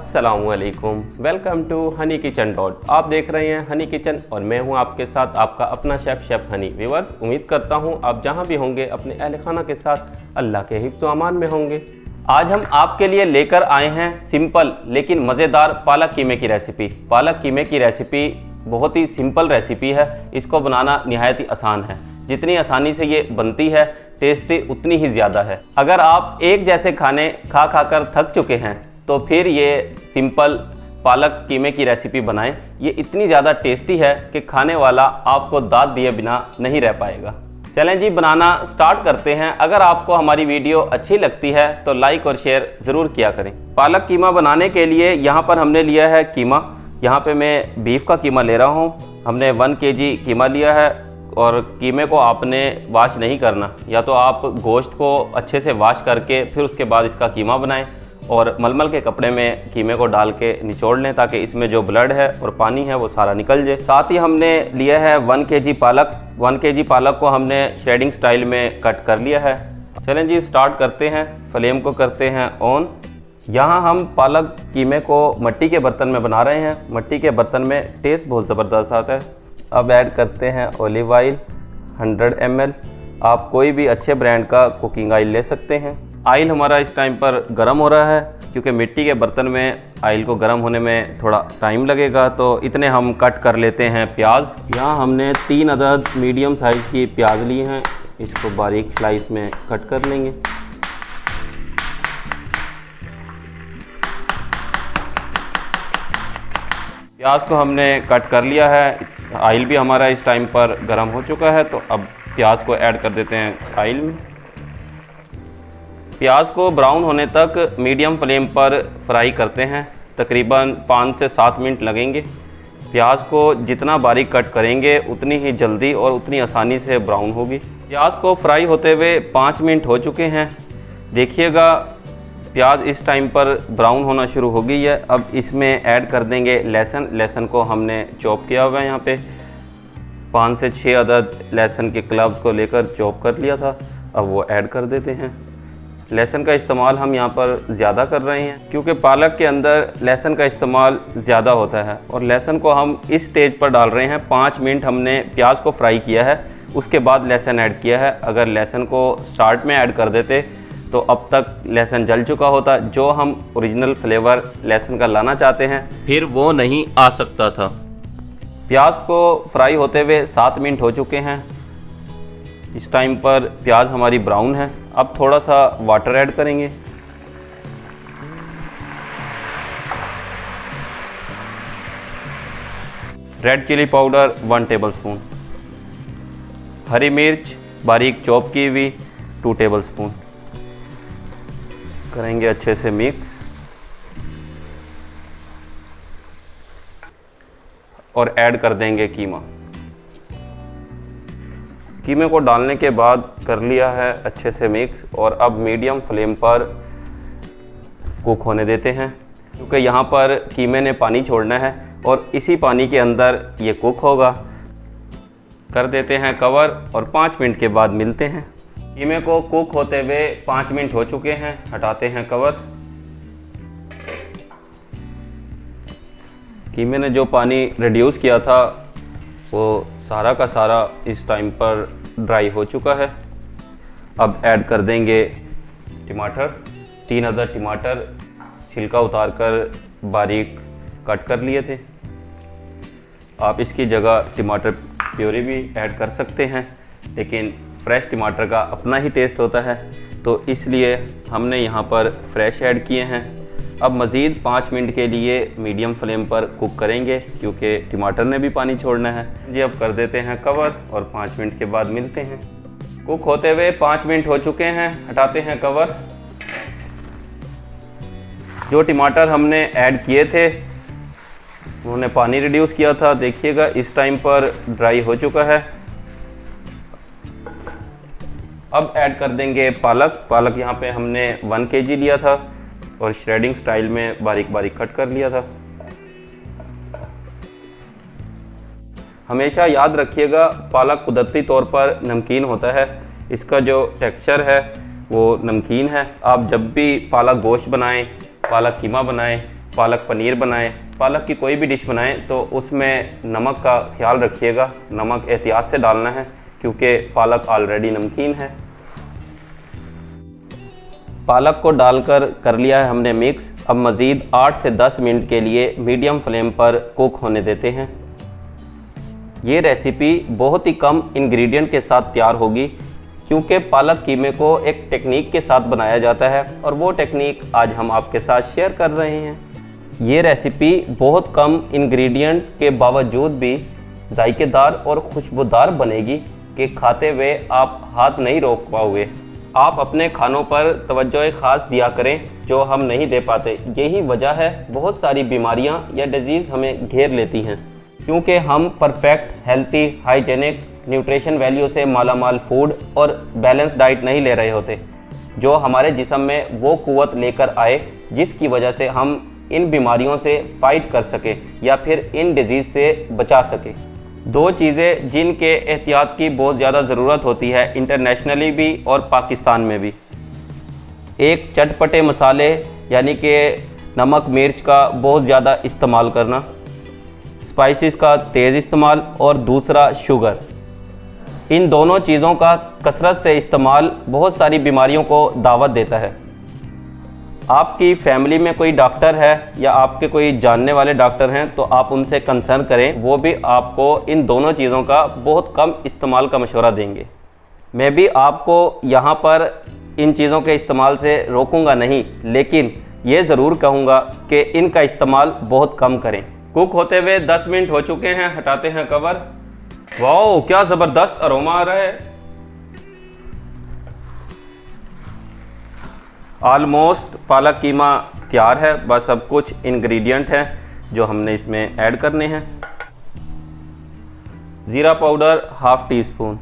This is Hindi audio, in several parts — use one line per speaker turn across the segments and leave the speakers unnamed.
अस्सलामुअलैकुम, welcome to honey kitchen dot. आप देख रहे हैं हनी किचन और मैं हूं आपके साथ आपका अपना शेफ़ हनी। व्यूअर्स, उम्मीद करता हूं आप जहां भी होंगे अपने अहल खाना के साथ अल्लाह के हिफ्ज़ व अमान में होंगे। आज हम आपके लिए लेकर आए हैं सिंपल लेकिन मज़ेदार पालक कीमे की रेसिपी। पालक कीमे की रेसिपी बहुत ही सिंपल रेसिपी है, इसको बनाना निहायत ही आसान है। जितनी आसानी से ये बनती है टेस्टी उतनी ही ज़्यादा है। अगर आप एक जैसे खाने खा कर थक चुके हैं तो फिर ये सिंपल पालक कीमे की रेसिपी बनाएं। ये इतनी ज़्यादा टेस्टी है कि खाने वाला आपको दाद दिए बिना नहीं रह पाएगा। चलें जी, बनाना स्टार्ट करते हैं। अगर आपको हमारी वीडियो अच्छी लगती है तो लाइक और शेयर ज़रूर किया करें। पालक कीमा बनाने के लिए यहाँ पर हमने लिया है कीमा। यहाँ पे मैं बीफ का कीमा ले रहा हूँ। हमने 1 kg कीमा लिया है और कीमे को आपने वॉश नहीं करना, या तो आप गोश्त को अच्छे से वॉश करके फिर उसके बाद इसका कीमा बनाएं और मलमल के कपड़े में कीमे को डाल के निचोड़ लें ताकि इसमें जो ब्लड है और पानी है वो सारा निकल जाए। साथ ही हमने लिया है 1 kg पालक। 1 kg पालक को हमने शेडिंग स्टाइल में कट कर लिया है। चलें जी, स्टार्ट करते हैं। फ्लेम को करते हैं ऑन। यहाँ हम पालक कीमे को मिट्टी के बर्तन में बना रहे हैं। मिट्टी के बर्तन में टेस्ट बहुत ज़बरदस्त आता है। अब ऐड करते हैं ऑलिव ऑयल 100 ml। आप कोई भी अच्छे ब्रांड का कुकिंग ऑयल ले सकते हैं। ऑयल हमारा इस टाइम पर गर्म हो रहा है, क्योंकि मिट्टी के बर्तन में ऑयल को गर्म होने में थोड़ा टाइम लगेगा। तो इतने हम कट कर लेते हैं प्याज। यहाँ हमने 3 अदद मीडियम साइज़ की प्याज ली हैं, इसको बारीक स्लाइस में कट कर लेंगे। प्याज को हमने कट कर लिया है। ऑयल भी हमारा इस टाइम पर गर्म हो चुका है, तो अब प्याज को ऐड कर देते हैं ऑयल में। प्याज को ब्राउन होने तक मीडियम फ्लेम पर फ्राई करते हैं। तकरीबन 5 से 7 मिनट लगेंगे। प्याज को जितना बारीक कट करेंगे उतनी ही जल्दी और उतनी आसानी से ब्राउन होगी। प्याज को फ्राई होते हुए 5 मिनट हो चुके हैं। देखिएगा प्याज इस टाइम पर ब्राउन होना शुरू हो गई है। अब इसमें ऐड कर देंगे लहसुन। लहसुन को हमने चॉप किया हुआ है। यहाँ पे 5 से 6 अदद लहसुन के क्लब्स को लेकर चॉप कर लिया था। अब वो ऐड कर देते हैं। लहसुन का इस्तेमाल हम यहाँ पर ज़्यादा कर रहे हैं क्योंकि पालक के अंदर लहसुन का इस्तेमाल ज़्यादा होता है और लहसुन को हम इस स्टेज पर डाल रहे हैं। 5 मिनट हमने प्याज को फ्राई किया है, उसके बाद लहसुन ऐड किया है। अगर लहसुन को स्टार्ट में ऐड कर देते तो अब तक लहसुन जल चुका होता। जो हम ओरिजिनल फ्लेवर लहसुन का लाना चाहते हैं फिर वो नहीं आ सकता था। प्याज को फ्राई होते हुए 7 मिनट हो चुके हैं। इस टाइम पर प्याज हमारी ब्राउन है। अब थोड़ा सा वाटर ऐड करेंगे। Red chilli powder 1 tablespoon. हरी मिर्च बारीक चॉप की हुई 2 टेबलस्पून। करेंगे अच्छे से मिक्स और ऐड कर देंगे कीमा। कीमे को डालने के बाद कर लिया है अच्छे से मिक्स और अब मीडियम फ्लेम पर कुक होने देते हैं, क्योंकि यहाँ पर कीमे ने पानी छोड़ना है और इसी पानी के अंदर ये कुक होगा। कर देते हैं कवर और 5 मिनट के बाद मिलते हैं। कीमे को कुक होते हुए 5 मिनट हो चुके हैं। हटाते हैं कवर। कीमे ने जो पानी रिड्यूस किया था वो सारा का सारा इस टाइम पर ड्राई हो चुका है। अब ऐड कर देंगे टमाटर। 3 अदद टमाटर छिलका उतार कर बारीक कट कर लिए थे। आप इसकी जगह टमाटर प्योरी भी ऐड कर सकते हैं, लेकिन फ्रेश टमाटर का अपना ही टेस्ट होता है, तो इसलिए हमने यहाँ पर फ्रेश ऐड किए हैं। अब मज़ीद 5 मिनट के लिए मीडियम फ्लेम पर कुक करेंगे, क्योंकि टमाटर ने भी पानी छोड़ना है जी। अब कर देते हैं कवर और 5 मिनट के बाद मिलते हैं। कुक होते हुए 5 मिनट हो चुके हैं। हटाते हैं कवर। जो टमाटर हमने ऐड किए थे उन्होंने पानी रिड्यूस किया था। देखिएगा इस टाइम पर ड्राई हो चुका है। अब ऐड कर देंगे पालक। पालक यहाँ पे हमने 1 kg लिया था और श्रेडिंग स्टाइल में बारीक बारीक कट कर लिया था। हमेशा याद रखिएगा पालक कुदरती तौर पर नमकीन होता है। इसका जो टेक्सचर है वो नमकीन है। आप जब भी पालक गोश्त बनाएं, पालक कीमा बनाएं पालक पनीर बनाएं, पालक की कोई भी डिश बनाएं तो उसमें नमक का ख्याल रखिएगा। नमक एहतियात से डालना है क्योंकि पालक ऑलरेडी नमकीन है। पालक को डालकर कर लिया है हमने मिक्स। अब मज़ीद 8 से 10 मिनट के लिए मीडियम फ्लेम पर कुक होने देते हैं। ये रेसिपी बहुत ही कम इंग्रेडिएंट के साथ तैयार होगी क्योंकि पालक कीमे को एक टेक्निक के साथ बनाया जाता है और वो टेक्निक आज हम आपके साथ शेयर कर रहे हैं। ये रेसिपी बहुत कम इंग्रेडिएंट के बावजूद भी जायकेदार और खुशबूदार बनेगी कि खाते हुए आप हाथ नहीं रोक पाओगे। आप अपने खानों पर तवज्जो ख़ास दिया करें जो हम नहीं दे पाते। यही वजह है बहुत सारी बीमारियां या डिजीज़ हमें घेर लेती हैं क्योंकि हम perfect, healthy, hygienic, nutrition value से मालामाल फूड और बैलेंस डाइट नहीं ले रहे होते जो हमारे जिस्म में वो क़ुव्वत लेकर आए जिसकी वजह से हम इन बीमारियों से फाइट कर सके या फिर इन डिजीज़ से बचा सके। दो चीज़ें जिनके एहतियात की बहुत ज़्यादा ज़रूरत होती है इंटरनेशनली भी और पाकिस्तान में भी। एक चटपटे मसाले यानी कि नमक मिर्च का बहुत ज़्यादा इस्तेमाल करना, स्पाइसेस का तेज़ इस्तेमाल, और दूसरा शुगर। इन दोनों चीज़ों का कसरत से इस्तेमाल बहुत सारी बीमारियों को दावत देता है। आपकी फैमिली में कोई डॉक्टर है या आपके कोई जानने वाले डॉक्टर हैं तो आप उनसे कंसर्न करें, वो भी आपको इन दोनों चीज़ों का बहुत कम इस्तेमाल का मशवरा देंगे। मैं भी आपको यहाँ पर इन चीज़ों के इस्तेमाल से रोकूंगा नहीं, लेकिन ये ज़रूर कहूँगा कि इनका इस्तेमाल बहुत कम करें। कुक होते हुए 10 मिनट हो चुके हैं, हटाते हैं कवर। वाओ, क्या ज़बरदस्त अरोमा आ रहा है। ऑलमोस्ट पालक कीमा तैयार है, बस अब कुछ इंग्रेडिएंट हैं जो हमने इसमें ऐड करने हैं। ज़ीरा powder ½ teaspoon,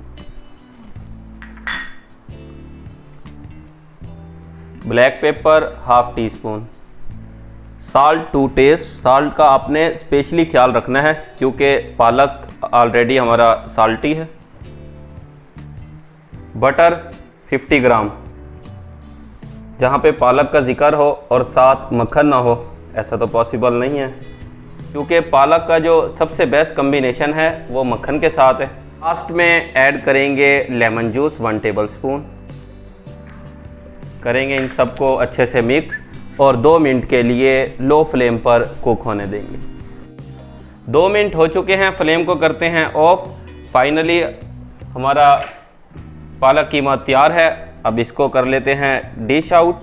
black pepper ½ teaspoon, salt to taste. Salt का आपने स्पेशली ख्याल रखना है क्योंकि पालक ऑलरेडी हमारा साल्टी है। बटर 50 ग्राम। जहाँ पे पालक का जिक्र हो और साथ मक्खन ना हो, ऐसा तो पॉसिबल नहीं है क्योंकि पालक का जो सबसे बेस्ट कम्बिनेशन है वो मक्खन के साथ है। लास्ट में ऐड करेंगे लेमन जूस 1 टेबलस्पून। करेंगे इन सबको अच्छे से मिक्स और 2 मिनट के लिए लो फ्लेम पर कुक होने देंगे। 2 मिनट हो चुके हैं, फ्लेम को करते हैं ऑफ। फाइनली हमारा पालक कीमा तैयार है। अब इसको कर लेते हैं डिश आउट।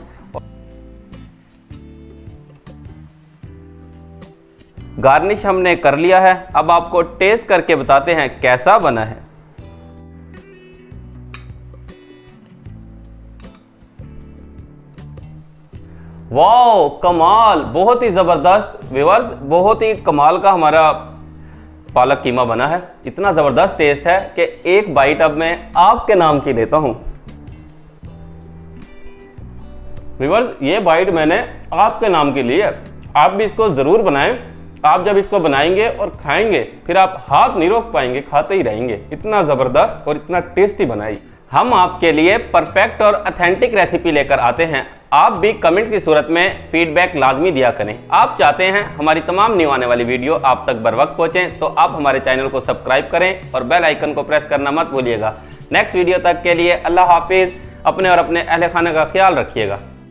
गार्निश हमने कर लिया है, अब आपको टेस्ट करके बताते हैं कैसा बना है। वाओ, कमाल, बहुत ही ज़बरदस्त व्यूअर्स, बहुत ही कमाल का हमारा पालक कीमा बना है। इतना ज़बरदस्त टेस्ट है कि एक बाइट अब मैं आपके नाम की लेता हूं। व्यूअर्स, ये बाइट मैंने आपके नाम की ली है, आप भी इसको ज़रूर बनाएं। आप जब इसको बनाएंगे और खाएंगे फिर आप हाथ नहीं रोक पाएंगे, खाते ही रहेंगे। इतना ज़बरदस्त और इतना टेस्टी बनाई। हम आपके लिए परफेक्ट और ऑथेंटिक रेसिपी लेकर आते हैं। आप भी कमेंट की सूरत में फीडबैक लाजमी दिया करें। आप चाहते हैं हमारी तमाम न्यू आने वाली वीडियो आप तक बर वक्त पहुँचें तो आप हमारे चैनल को सब्सक्राइब करें और बेल आइकन को प्रेस करना मत भूलिएगा। नेक्स्ट वीडियो तक के लिए अल्लाह हाफिज़। अपने और अपने अहल खाने का ख्याल रखिएगा।